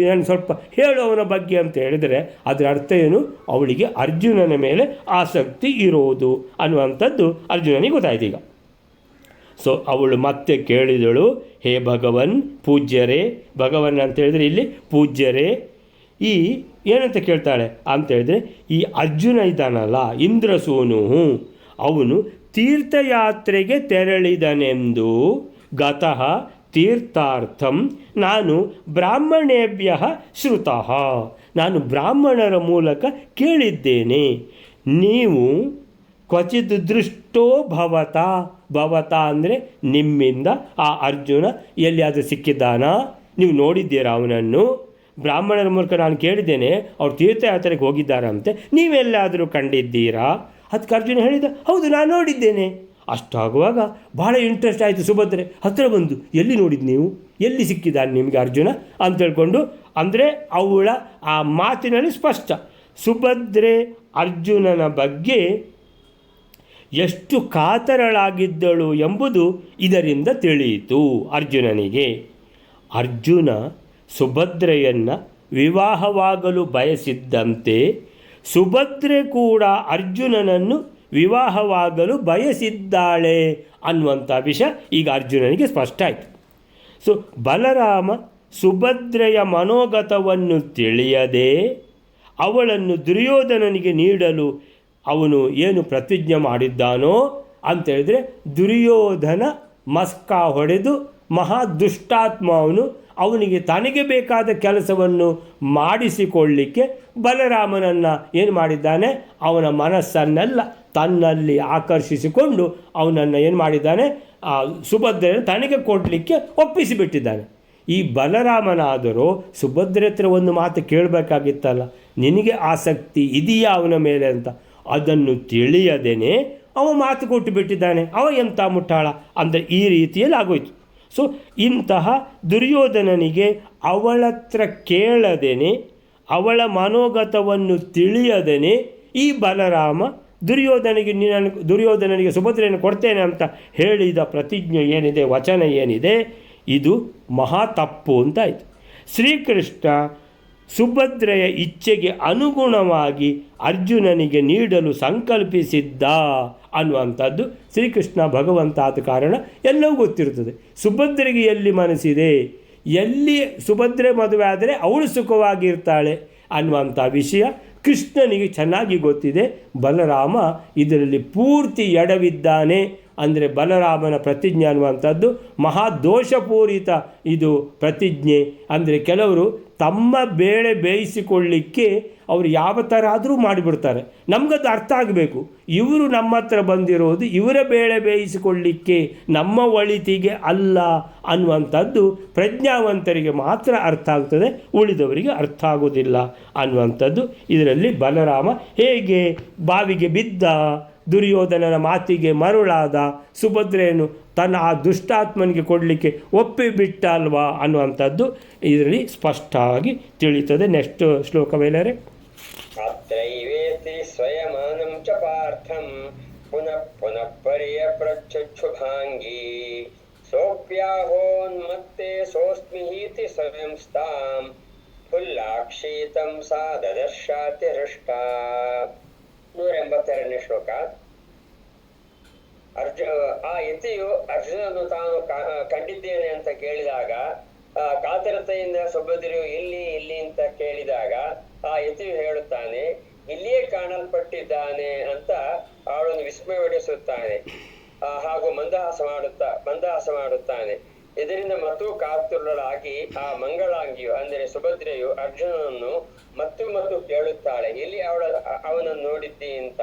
ನಾನು ಸ್ವಲ್ಪ ಹೇಳು ಅವನ ಬಗ್ಗೆ ಅಂತ ಹೇಳಿದರೆ ಅದರ ಅರ್ಥ ಏನು, ಅವಳಿಗೆ ಅರ್ಜುನನ ಮೇಲೆ ಆಸಕ್ತಿ ಇರೋದು ಅನ್ನುವಂಥದ್ದು ಅರ್ಜುನನಿಗೆ ಗೊತ್ತಾಯ್ತು ಈಗ. ಸೊ ಅವಳು ಮತ್ತೆ ಕೇಳಿದಳು, ಹೇ ಭಗವನ್ ಪೂಜ್ಯರೇ, ಭಗವನ್ ಅಂತ ಹೇಳಿದರೆ ಇಲ್ಲಿ ಪೂಜ್ಯರೇ, ಈ ಏನಂತ ಕೇಳ್ತಾಳೆ ಅಂತ ಹೇಳಿದ್ರೆ, ಈ ಅರ್ಜುನ ಇದ್ದಾನಲ್ಲ ಇಂದ್ರಸೂನು, ಅವನು ತೀರ್ಥಯಾತ್ರೆಗೆ ತೆರಳಿದನೆಂದು ಗತಃ ತೀರ್ಥಾರ್ಥಂ ನಾನು ಬ್ರಾಹ್ಮಣೇಭ್ಯ ಶ್ರುತಃ, ನಾನು ಬ್ರಾಹ್ಮಣರ ಮೂಲಕ ಕೇಳಿದ್ದೇನೆ. ನೀವು ಕ್ವಚಿತ್ ದೃಷ್ಟೋ ಭವತ ಅಂದರೆ ನಿಮ್ಮಿಂದ ಆ ಅರ್ಜುನ ಎಲ್ಲಿಯಾದರೂ ಸಿಕ್ಕಿದ್ದಾನಾ, ನೀವು ನೋಡಿದ್ದೀರಾ ಅವನನ್ನು, ಬ್ರಾಹ್ಮಣರ ಮೂಲಕ ನಾನು ಕೇಳಿದ್ದೇನೆ ಅವ್ರು ತೀರ್ಥಯಾತ್ರೆಗೆ ಹೋಗಿದ್ದಾರಂತೆ, ನೀವೆಲ್ಲಾದರೂ ಕಂಡಿದ್ದೀರಾ? ಅದಕ್ಕೆ ಅರ್ಜುನ ಹೇಳಿದ, ಹೌದು ನಾನು ನೋಡಿದ್ದೇನೆ. ಅಷ್ಟಾಗುವಾಗ ಭಾಳ ಇಂಟ್ರೆಸ್ಟ್ ಆಯಿತು ಸುಭದ್ರೆ ಹತ್ತಿರ ಬಂದು, ಎಲ್ಲಿ ನೋಡಿದ್ದು ನೀವು, ಎಲ್ಲಿ ಸಿಕ್ಕಿದ್ದಾನೆ ನಿಮಗೆ ಅರ್ಜುನ ಅಂತ ಹೇಳ್ಕೊಂಡು. ಅಂದರೆ ಅವಳ ಆ ಮಾತಿನಲ್ಲಿ ಸ್ಪಷ್ಟ ಸುಭದ್ರೆ ಅರ್ಜುನನ ಬಗ್ಗೆ ಎಷ್ಟು ಕಾತರಳಾಗಿದ್ದಳು ಎಂಬುದು ಇದರಿಂದ ತಿಳಿಯಿತು ಅರ್ಜುನನಿಗೆ. ಅರ್ಜುನ ಸುಭದ್ರೆಯನ್ನು ವಿವಾಹವಾಗಲು ಬಯಸಿದ್ದಂತೆ ಸುಭದ್ರೆ ಕೂಡ ಅರ್ಜುನನನ್ನು ವಿವಾಹವಾಗಲು ಬಯಸಿದ್ದಾಳೆ ಅನ್ನುವಂಥ ವಿಷಯ ಈಗ ಅರ್ಜುನನಿಗೆ ಸ್ಪಷ್ಟ ಆಯಿತು. ಸೊ ಬಲರಾಮ ಸುಭದ್ರೆಯ ಮನೋಗತವನ್ನು ತಿಳಿಯದೆ ಅವಳನ್ನು ದುರ್ಯೋಧನನಿಗೆ ನೀಡಲು ಅವನು ಏನು ಪ್ರತಿಜ್ಞೆ ಮಾಡಿದ್ದಾನೋ ಅಂತೇಳಿದರೆ, ದುರ್ಯೋಧನ ಮಸ್ಕ ಹೊಡೆದು ಮಹಾ ದುಷ್ಟಾತ್ಮ ಅವನಿಗೆ ತನಗೆ ಬೇಕಾದ ಕೆಲಸವನ್ನು ಮಾಡಿಸಿಕೊಳ್ಳಿಕ್ಕೆ ಬಲರಾಮನನ್ನು ಏನು ಮಾಡಿದ್ದಾನೆ, ಅವನ ಮನಸ್ಸನ್ನೆಲ್ಲ ತನ್ನಲ್ಲಿ ಆಕರ್ಷಿಸಿಕೊಂಡು ಅವನನ್ನು ಏನು ಮಾಡಿದ್ದಾನೆ, ಸುಭದ್ರೆಯನ್ನು ತನಗೆ ಕೊಡಲಿಕ್ಕೆ ಒಪ್ಪಿಸಿಬಿಟ್ಟಿದ್ದಾನೆ. ಈ ಬಲರಾಮನಾದರೂ ಸುಭದ್ರೆ ಹತ್ರ ಒಂದು ಮಾತು ಕೇಳಬೇಕಾಗಿತ್ತಲ್ಲ, ನಿನಗೆ ಆಸಕ್ತಿ ಇದೆಯಾ ಅವನ ಮೇಲೆ ಅಂತ, ಅದನ್ನು ತಿಳಿಯದೇನೆ ಅವ ಮಾತು ಕೊಟ್ಟು ಬಿಟ್ಟಿದ್ದಾನೆ. ಅವ ಎಂಥ ಮುಟ್ಟಾಳ ಅಂದರೆ ಈ ರೀತಿಯಲ್ಲಿ ಆಗೋಯ್ತು. ಸೊ ಇಂತಹ ದುರ್ಯೋಧನನಿಗೆ ಅವಳತ್ರ ಕೇಳದೇನೆ, ಅವಳ ಮನೋಗತವನ್ನು ತಿಳಿಯದೇನೆ ಈ ಬಲರಾಮ ದುರ್ಯೋಧನನಿಗೆ ಸುಭದ್ರೆಯನ್ನು ಕೊಡ್ತೇನೆ ಅಂತ ಹೇಳಿದ ಪ್ರತಿಜ್ಞೆ ಏನಿದೆ, ವಚನ ಏನಿದೆ, ಇದು ಮಹಾ ತಪ್ಪು ಅಂತಾಯಿತು. ಶ್ರೀಕೃಷ್ಣ ಸುಭದ್ರೆಯ ಇಚ್ಛೆಗೆ ಅನುಗುಣವಾಗಿ ಅರ್ಜುನನಿಗೆ ನೀಡಲು ಸಂಕಲ್ಪಿಸಿದ್ದ ಅನ್ನುವಂಥದ್ದು ಶ್ರೀಕೃಷ್ಣ ಭಗವಂತ ಆದ ಕಾರಣ ಎಲ್ಲವೂ ಗೊತ್ತಿರುತ್ತದೆ. ಸುಭದ್ರೆಗೆ ಎಲ್ಲಿ ಮನಸ್ಸಿದೆ, ಎಲ್ಲಿ ಸುಭದ್ರೆ ಮದುವೆ ಆದರೆ ಅವಳು ಸುಖವಾಗಿರ್ತಾಳೆ ಅನ್ನುವಂಥ ವಿಷಯ ಕೃಷ್ಣನಿಗೆ ಚೆನ್ನಾಗಿ ಗೊತ್ತಿದೆ. ಬಲರಾಮ ಇದರಲ್ಲಿ ಪೂರ್ತಿ ಎಡವಿದ್ದಾನೆ. ಅಂದರೆ ಬಲರಾಮನ ಪ್ರತಿಜ್ಞೆ ಅನ್ನುವಂಥದ್ದು ಮಹಾದೋಷಪೂರಿತ ಇದು ಪ್ರತಿಜ್ಞೆ. ಅಂದರೆ ಕೆಲವರು ತಮ್ಮ ಬೇಳೆ ಬೇಯಿಸಿಕೊಳ್ಳಿಕ್ಕೆ ಅವರು ಯಾವ ಥರ ಆದರೂ ಮಾಡಿಬಿಡ್ತಾರೆ. ನಮಗದು ಅರ್ಥ ಆಗಬೇಕು, ಇವರು ನಮ್ಮ ಹತ್ರ ಬಂದಿರೋದು ಇವರ ಬೇಳೆ ಬೇಯಿಸಿಕೊಳ್ಳಿಕ್ಕೆ, ನಮ್ಮ ಒಳಿತಿಗೆ ಅಲ್ಲ ಅನ್ನುವಂಥದ್ದು ಪ್ರಜ್ಞಾವಂತರಿಗೆ ಮಾತ್ರ ಅರ್ಥ ಆಗ್ತದೆ, ಉಳಿದವರಿಗೆ ಅರ್ಥ ಆಗೋದಿಲ್ಲ ಅನ್ನುವಂಥದ್ದು. ಇದರಲ್ಲಿ ಬಲರಾಮ ಹೇಗೆ ಬಾವಿಗೆ ಬಿದ್ದ, ದುರ್ಯೋಧನನ ಮಾತಿಗೆ ಮರುಳಾದ, ಸುಭದ್ರೆಯನ್ನು ತನ್ನ ಆ ದುಷ್ಟಾತ್ಮನಿಗೆ ಕೊಡಲಿಕ್ಕೆ ಒಪ್ಪಿಬಿಟ್ಟ ಅಲ್ವಾ ಅನ್ನುವಂಥದ್ದು ಇದರಲ್ಲಿ ಸ್ಪಷ್ಟವಾಗಿ ತಿಳಿಯುತ್ತದೆ. ನೆಕ್ಸ್ಟ್ ಶ್ಲೋಕ ವೇಲರೆ. ಅತ್ರೈವೇತಿ ಸ್ವಯಮಾನಂ ಚ ಪಾರ್ಥಂ ಪುನಃ ಪುನಃ ಪರ್ಯಪ್ರಚ್ಛುಭಾಂಗೀ ಸೋಪ್ಯಾಹೋನ್ಮತ್ತೆ ಸೋಸ್ಮಿಹೀತಿ ಸ್ವಯಂ ಸ್ಥಾಂ ಫುಲ್ಲಾಕ್ಷೀತಂ ಸಾ ದದರ್ಶಾತಿ ಹೃಷ್ಟಾ. 182ನೇ ಶ್ಲೋಕ. ಆ ಯತಿಯು ಅರ್ಜುನನು ತಾನು ಕಂಡಿದ್ದೇನೆ ಅಂತ ಕೇಳಿದಾಗ, ಕಾತರತೆಯಿಂದ ಸುಭದ್ರೆಯು ಎಲ್ಲಿ ಅಂತ ಕೇಳಿದಾಗ ಆ ಯತಿಯು ಹೇಳುತ್ತಾನೆ, ಇಲ್ಲಿಯೇ ಕಾಣಲ್ಪಟ್ಟಿದ್ದಾನೆ ಅಂತ ಅವಳನ್ನು ವಿಸ್ಮಯಗೊಳಿಸುತ್ತಾನೆ. ಹಾಗೂ ಮಂದಹಾಸ ಮಾಡುತ್ತಾನೆ. ಇದರಿಂದ ಮತ್ತು ಕಾತುರಳಾಗಿ ಆ ಮಂಗಳಾಂಗಿಯು ಅಂದರೆ ಸುಭದ್ರೆಯು ಅರ್ಜುನನನ್ನು ಮತ್ತು ಕೇಳುತ್ತಾಳೆ, ಎಲ್ಲಿ ಅವನನ್ನು ನೋಡಿದ್ದಿ ಅಂತ.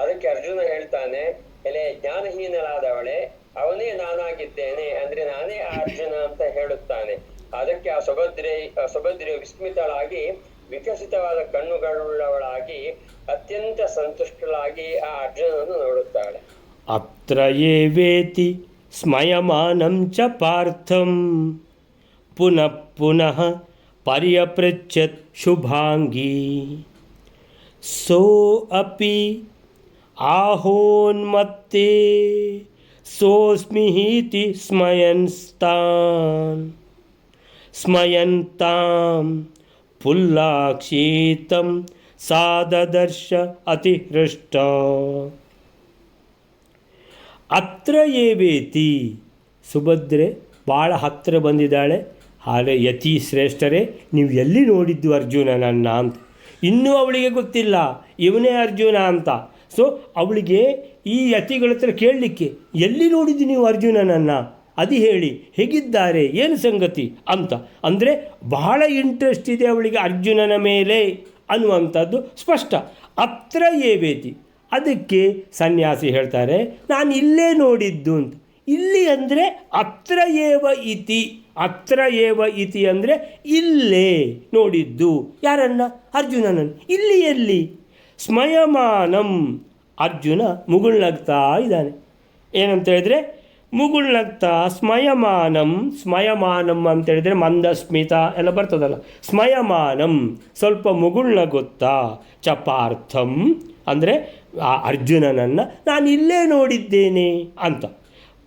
ಅದಕ್ಕೆ ಅರ್ಜುನ ಹೇಳ್ತಾನೆ, ಎಲೆ ಜ್ಞಾನಹೀನರಾದವಳೆ, ಅವನೇ ನಾನಾಗಿದ್ದೇನೆ ಅಂದ್ರೆ ನಾನೇ ಆ ಅರ್ಜುನ ಅಂತ ಹೇಳುತ್ತಾನೆ. ಅದಕ್ಕೆ ಆ ಸುಭದ್ರೆಯು ವಿಸ್ಮಿತಳಾಗಿ ವಿಕಸಿತವಾದ ಕಣ್ಣುಗಳುಳ್ಳವಳಾಗಿ ಅತ್ಯಂತ ಸಂತುಷ್ಟಳಾಗಿ ಆ ಅರ್ಜುನನನ್ನು ನೋಡುತ್ತಾಳೆ. ಅತ್ರ ಏವೇತಿ ಸ್ಮಯಮಾನಂ ಚ ಪಾರ್ಥಂ ಪುನಃ ಪುನಃ ಪರ್ಯಪೃಚ್ಛತ್ ಶುಭಾಂಗಿ ಸೋ ಅಪಿ ಆಹೋನ್ಮತ್ತೆ ಸೋಸ್ಮಿಹೀತಿ ಸ್ಮಯಂತಾಂ ಪುಲ್ಲಾಕ್ಷೀತಂ ಸಾದದರ್ಶ ಅತಿಹೃಷ್ಟ. ಅತ್ರ ಏವೇತಿ, ಸುಭದ್ರೆ ಭಾಳ ಹತ್ತಿರ ಬಂದಿದ್ದಾಳೆ. ಆದರೆ ಯತಿ ಶ್ರೇಷ್ಠರೇ, ನೀವು ಎಲ್ಲಿ ನೋಡಿದ್ದು ಅರ್ಜುನನನ್ನು ಅಂತ. ಇನ್ನೂ ಅವಳಿಗೆ ಗೊತ್ತಿಲ್ಲ ಇವನೇ ಅರ್ಜುನ ಅಂತ. ಸೊ ಅವಳಿಗೆ ಈ ಯತಿಗಳ ಹತ್ರ ಕೇಳಲಿಕ್ಕೆ, ಎಲ್ಲಿ ನೋಡಿದ್ದು ನೀವು ಅರ್ಜುನನನ್ನು, ಅದು ಹೇಳಿ, ಹೇಗಿದ್ದಾರೆ, ಏನು ಸಂಗತಿ ಅಂತ. ಅಂದರೆ ಬಹಳ ಇಂಟ್ರೆಸ್ಟ್ ಇದೆ ಅವಳಿಗೆ ಅರ್ಜುನನ ಮೇಲೆ ಅನ್ನುವಂಥದ್ದು ಸ್ಪಷ್ಟ. ಅತ್ರ ಏವೇತಿ, ಅದಕ್ಕೆ ಸನ್ಯಾಸಿ ಹೇಳ್ತಾರೆ, ನಾನು ಇಲ್ಲೇ ನೋಡಿದ್ದು ಅಂತ. ಇಲ್ಲಿ ಅಂದರೆ ಅತ್ರ ಏವ ಇತಿ, ಅತ್ರ ಏವ ಇತಿ ಅಂದರೆ ಇಲ್ಲೇ ನೋಡಿದ್ದು. ಯಾರನ್ನ? ಅರ್ಜುನನನ್ನು. ಇಲ್ಲಿ ಎಲ್ಲಿ? ಸ್ಮಯಮಾನಂ, ಅರ್ಜುನ ಮುಗುಳ್ನಗ್ತಾ ಇದ್ದಾನೆ. ಏನಂತ ಹೇಳಿದ್ರೆ ಮುಗುಳ್ನಗ್ತಾ ಸ್ಮಯಮಾನಂ ಅಂತೇಳಿದರೆ ಮಂದಸ್ಮಿತ ಎಲ್ಲ ಬರ್ತದಲ್ಲ. ಸ್ಮಯಮಾನಂ ಸ್ವಲ್ಪ ಮುಗುಳ್ನಗುತ್ತಾ, ಚ ಪಾರ್ಥಂ ಅಂದರೆ ಆ ಅರ್ಜುನನನ್ನು ನಾನು ಇಲ್ಲೇ ನೋಡಿದ್ದೇನೆ ಅಂತ.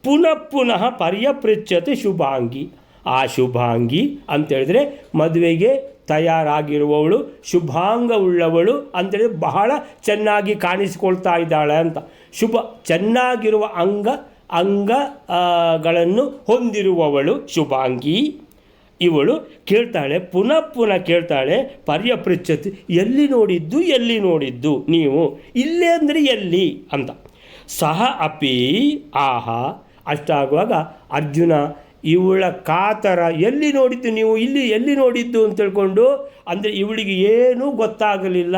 ಪುನಃ ಪರ್ಯಪೃಚ್ಛತೆ ಶುಭಾಂಗಿ. ಆ ಶುಭಾಂಗಿ ಅಂತೇಳಿದರೆ ಮದುವೆಗೆ ತಯಾರಾಗಿರುವವಳು, ಶುಭಾಂಗವುಳ್ಳವಳು ಅಂತೇಳಿದ್ರೆ ಬಹಳ ಚೆನ್ನಾಗಿ ಕಾಣಿಸಿಕೊಳ್ತಾ ಇದ್ದಾಳೆ ಅಂತ. ಚೆನ್ನಾಗಿರುವ ಅಂಗಗಳನ್ನು ಹೊಂದಿರುವವಳು ಶುಭಾಂಗಿ. ಇವಳು ಕೇಳ್ತಾಳೆ, ಪುನಃ ಕೇಳ್ತಾಳೆ, ಪರ್ಯಪೃಚ್ಛತೆ, ಎಲ್ಲಿ ನೋಡಿದ್ದು ನೀವು, ಇಲ್ಲೇ ಅಂದರೆ ಎಲ್ಲಿ ಅಂತ. ಸಹ ಅಪಿ ಆಹಾ, ಅಷ್ಟಾಗುವಾಗ ಅರ್ಜುನ ಇವಳ ಕಾತರ, ಎಲ್ಲಿ ನೋಡಿದ್ದು ನೀವು, ಎಲ್ಲಿ ನೋಡಿದ್ದು ಅಂತ ತಿಳ್ಕೊಂಡು, ಅಂದರೆ ಇವಳಿಗೆ ಏನೂ ಗೊತ್ತಾಗಲಿಲ್ಲ.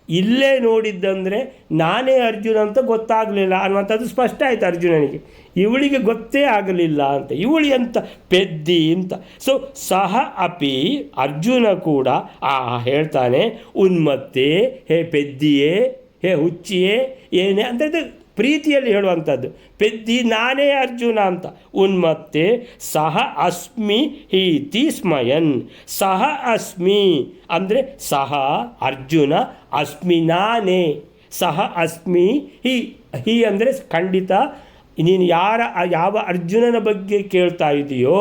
ಇಲ್ಲೇ ನೋಡಿದ್ದಂದರೆ ನಾನೇ ಅರ್ಜುನ ಅಂತ ಗೊತ್ತಾಗಲಿಲ್ಲ ಅನ್ನುವಂಥದ್ದು ಸ್ಪಷ್ಟ ಆಯಿತು ಅರ್ಜುನನಿಗೆ. ಇವಳಿಗೆ ಗೊತ್ತೇ ಆಗಲಿಲ್ಲ ಅಂತ, ಇವಳಿ ಅಂತ ಪೆದ್ದಿ ಅಂತ. ಸೊ ಸಹ ಅಪಿ, ಅರ್ಜುನ ಕೂಡ ಹೇಳ್ತಾನೆ, ಉನ್ಮತ್ತೆ, ಹೇ ಪೆದ್ದಿಯೇ, ಹೇ ಹುಚ್ಚಿಯೇ, ಏನೇ ಅಂತ ಪ್ರೀತಿಯಲ್ಲಿ ಹೇಳುವಂಥದ್ದು. ಪೆದ್ದಿ, ನಾನೇ ಅರ್ಜುನ ಅಂತ. ಉನ್ಮತ್ತೆ ಸಹ ಅಸ್ಮಿ ಹೀತಿ ಸ್ಮಯನ್. ಸಹ ಅಸ್ಮಿ ಅಂದರೆ ಸಹ ಅರ್ಜುನ, ಅಸ್ಮಿ ನಾನೇ, ಸಹ ಅಸ್ಮಿ ಹಿ ಅಂದರೆ ಖಂಡಿತ ನೀನು ಯಾವ ಅರ್ಜುನನ ಬಗ್ಗೆ ಕೇಳ್ತಾ ಇದೆಯೋ,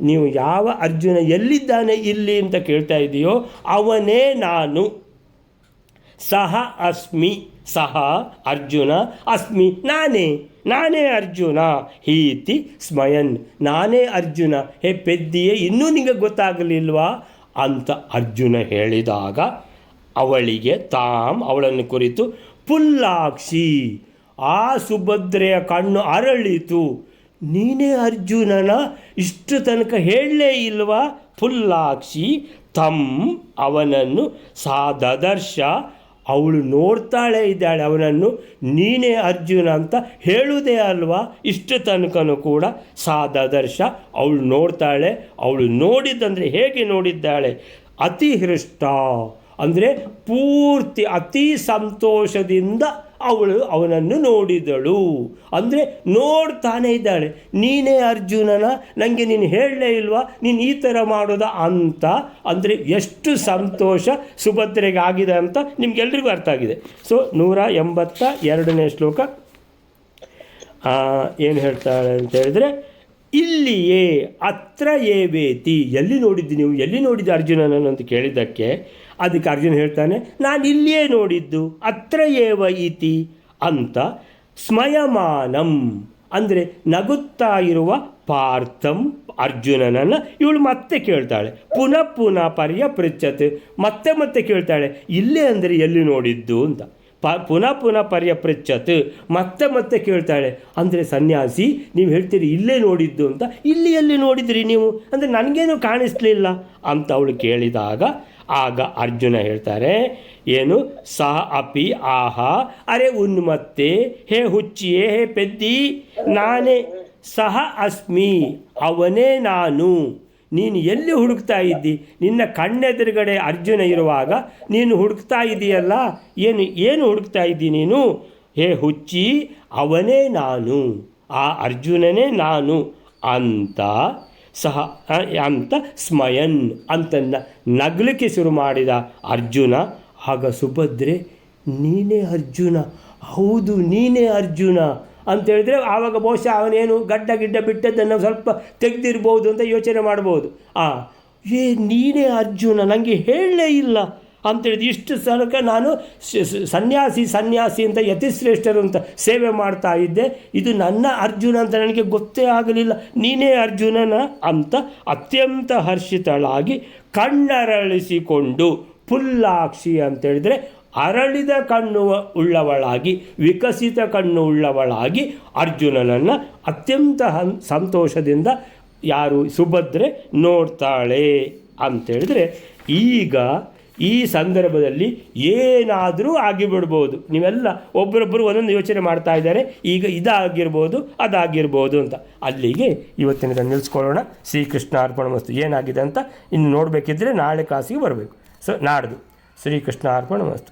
ನೀವು ಯಾವ ಅರ್ಜುನ ಎಲ್ಲಿದ್ದಾನೆ ಇಲ್ಲಿ ಅಂತ ಕೇಳ್ತಾ ಇದೆಯೋ ಅವನೇ ನಾನು. ಸಹ ಅಸ್ಮಿ, ಸಹ ಅರ್ಜುನ, ಅಸ್ಮಿ ನಾನೇ ಅರ್ಜುನ, ಹೀತಿ ಸ್ಮಯನ್, ನಾನೇ ಅರ್ಜುನ, ಹೇ ಪೆದ್ದಿಯೇ, ಇನ್ನೂ ನಿಮಗೆ ಗೊತ್ತಾಗಲಿಲ್ವಾ ಅಂತ ಅರ್ಜುನ ಹೇಳಿದಾಗ ಅವಳಿಗೆ ಅವಳನ್ನು ಕುರಿತು ಪುಲ್ಲಾಕ್ಷಿ, ಆ ಸುಭದ್ರೆಯ ಕಣ್ಣು ಅರಳಿತು. ನೀನೇ ಅರ್ಜುನನ, ಇಷ್ಟು ತನಕ ಹೇಳಲೇ ಇಲ್ವಾ? ಪುಲ್ಲಾಕ್ಷಿ ಅವನನ್ನು ದದರ್ಶ, ಅವಳು ನೋಡ್ತಾಳೆ ಇದ್ದಾಳೆ ಅವನನ್ನು, ನೀನೇ ಅರ್ಜುನ ಅಂತ ಹೇಳುವುದೇ ಅಲ್ವಾ ಇಷ್ಟು ತನಕನೂ ಕೂಡ. ದದರ್ಶ, ಅವಳು ನೋಡ್ತಾಳೆ. ಅವಳು ನೋಡಿದ್ದಂದರೆ ಹೇಗೆ ನೋಡಿದ್ದಾಳೆ? ಅತಿಹೃಷ್ಟ ಅಂದರೆ ಪೂರ್ತಿ ಅತಿ ಸಂತೋಷದಿಂದ ಅವನನ್ನು ನೋಡಿದಳು. ಅಂದರೆ ನೋಡ್ತಾನೆ ಇದ್ದಾಳೆ, ನೀನೇ ಅರ್ಜುನನ, ನನಗೆ ನೀನು ಹೇಳಲೇ ಇಲ್ವಾ ನೀನು ಈ ಥರ ಮಾಡೋದ ಅಂತ. ಅಂದರೆ ಎಷ್ಟು ಸಂತೋಷ ಸುಭದ್ರೆಗೆ ಆಗಿದೆ ಅಂತ ನಿಮಗೆಲ್ರಿಗೂ ಅರ್ಥ ಆಗಿದೆ. ಸೊ 182ನೇ ಶ್ಲೋಕ ಏನು ಹೇಳ್ತಾಳೆ ಅಂತ ಹೇಳಿದ್ರೆ, ಇಲ್ಲಿಯೇ ಅತ್ರ ಏವೇತಿ, ಎಲ್ಲಿ ನೋಡಿದ್ದು ನೀವು, ಎಲ್ಲಿ ನೋಡಿದ್ದು ಅರ್ಜುನನನ್ನು ಅಂತ ಕೇಳಿದ್ದಕ್ಕೆ ಅದಕ್ಕೆ ಅರ್ಜುನ ಹೇಳ್ತಾನೆ, ನಾನು ಇಲ್ಲಿಯೇ ನೋಡಿದ್ದು, ಅತ್ರ ಏವ ಇತಿ ಅಂತ. ಸ್ಮಯಮಾನಂ ಅಂದರೆ ನಗುತ್ತಾ ಇರುವ ಪಾರ್ಥಂ ಅರ್ಜುನನನ್ನು ಇವಳು ಮತ್ತೆ ಕೇಳ್ತಾಳೆ. ಪುನಃ ಪುನಃ ಪರ್ಯಪೃಚ್ಛತ್, ಮತ್ತೆ ಮತ್ತೆ ಕೇಳ್ತಾಳೆ, ಇಲ್ಲೇ ಅಂದರೆ ಎಲ್ಲಿ ನೋಡಿದ್ದು ಅಂತ. ಪುನಃ ಪುನಃ ಪರ್ಯಪೃಚ್ಛತ್, ಮತ್ತೆ ಮತ್ತೆ ಕೇಳ್ತಾಳೆ. ಅಂದರೆ ಸನ್ಯಾಸಿ ನೀವು ಹೇಳ್ತೀರಿ ಇಲ್ಲೇ ನೋಡಿದ್ದು ಅಂತ, ಇಲ್ಲಿ ಎಲ್ಲಿ ನೋಡಿದ್ರಿ ನೀವು ಅಂದರೆ ನನಗೇನು ಕಾಣಿಸ್ಲಿಲ್ಲ ಅಂತ ಅವಳು ಕೇಳಿದಾಗ ಆಗ ಅರ್ಜುನ ಹೇಳ್ತಾರೆ ಏನು, ಸಹ ಅಪಿ ಆಹಾ ಅರೆ ಉನ್ಮತ್ತೆ, ಹೇ ಹುಚ್ಚಿಯೇ, ಹೇ ಪೆದ್ದಿ, ನಾನೇ ಸಹ ಅಸ್ಮಿ, ಅವನೇ ನಾನು. ನೀನು ಎಲ್ಲಿ ಹುಡುಕ್ತಾ ಇದ್ದಿ, ನಿನ್ನ ಕಣ್ಣೆದುರುಗಡೆ ಅರ್ಜುನ ಇರುವಾಗ ನೀನು ಹುಡುಕ್ತಾ ಇದೆಯಲ್ಲ, ಏನು ಹುಡುಕ್ತಾ ಇದ್ದಿ ನೀನು, ಹೇ ಹುಚ್ಚಿ, ಅವನೇ ನಾನು, ಆ ಅರ್ಜುನನೇ ನಾನು ಅಂತ ಸಹ ಅಂತ ಸ್ಮಯನ್ ಅಂತ ನಗಲಿಕ್ಕೆ ಶುರು ಮಾಡಿದ ಅರ್ಜುನ. ಆಗ ಸುಭದ್ರೆ, ನೀನೇ ಅರ್ಜುನ, ಹೌದು ನೀನೇ ಅರ್ಜುನ ಅಂತ ಹೇಳಿದ್ರೆ ಆವಾಗ ಬಹುಶಃ ಅವನೇನು ಗಡ್ಡ ಗಿಡ್ಡ ಬಿಟ್ಟದ್ದನ್ನು ಸ್ವಲ್ಪ ತೆಗೆದಿರ್ಬೋದು ಅಂತ ಯೋಚನೆ ಮಾಡ್ಬೋದು. ನೀನೇ ಅರ್ಜುನ, ನನಗೆ ಹೇಳಲೇ ಇಲ್ಲ ಅಂತೇಳಿದು, ಇಷ್ಟು ಸಲಕ ನಾನು ಸನ್ಯಾಸಿ ಅಂತ ಯತಿಶ್ರೇಷ್ಠರು ಅಂತ ಸೇವೆ ಮಾಡ್ತಾ ಇದ್ದೆ, ಇದು ನನ್ನ ಅರ್ಜುನ ಅಂತ ನನಗೆ ಗೊತ್ತೇ ಆಗಲಿಲ್ಲ, ನೀನೇ ಅರ್ಜುನನ ಅಂತ ಅತ್ಯಂತ ಹರ್ಷಿತಳಾಗಿ ಕಣ್ಣರಳಿಸಿಕೊಂಡು, ಪುಲ್ಲಾಕ್ಷಿ ಅಂತೇಳಿದರೆ ಅರಳಿದ ಕಣ್ಣು ಉಳ್ಳವಳಾಗಿ, ವಿಕಸಿತ ಕಣ್ಣು ಉಳ್ಳವಳಾಗಿ ಅರ್ಜುನನನ್ನು ಅತ್ಯಂತ ಸಂತೋಷದಿಂದ ಯಾರು ಸುಭದ್ರೆ ನೋಡ್ತಾಳೆ ಅಂತೇಳಿದರೆ, ಈಗ ಈ ಸಂದರ್ಭದಲ್ಲಿ ಏನಾದರೂ ಆಗಿಬಿಡ್ಬೋದು. ನೀವೆಲ್ಲ ಒಬ್ಬರೊಬ್ಬರು ಒಂದೊಂದು ಯೋಚನೆ ಮಾಡ್ತಾ ಇದ್ದಾರೆ, ಈಗ ಇದಾಗಿರ್ಬೋದು ಅದಾಗಿರ್ಬೋದು ಅಂತ. ಅಲ್ಲಿಗೆ ಇವತ್ತಿನ ನಿಲ್ಲಿಸ್ಕೊಳ್ಳೋಣ. ಶ್ರೀಕೃಷ್ಣ ಅರ್ಪಣಮಸ್ತು. ಏನಾಗಿದೆ ಅಂತ ಇನ್ನು ನೋಡಬೇಕಿದ್ರೆ ನಾಳೆ ಕ್ಲಾಸಿಗೆ ಬರಬೇಕು. ಸೊ ನಾಡ್ದು ಶ್ರೀಕೃಷ್ಣ ಅರ್ಪಣಮಸ್ತು.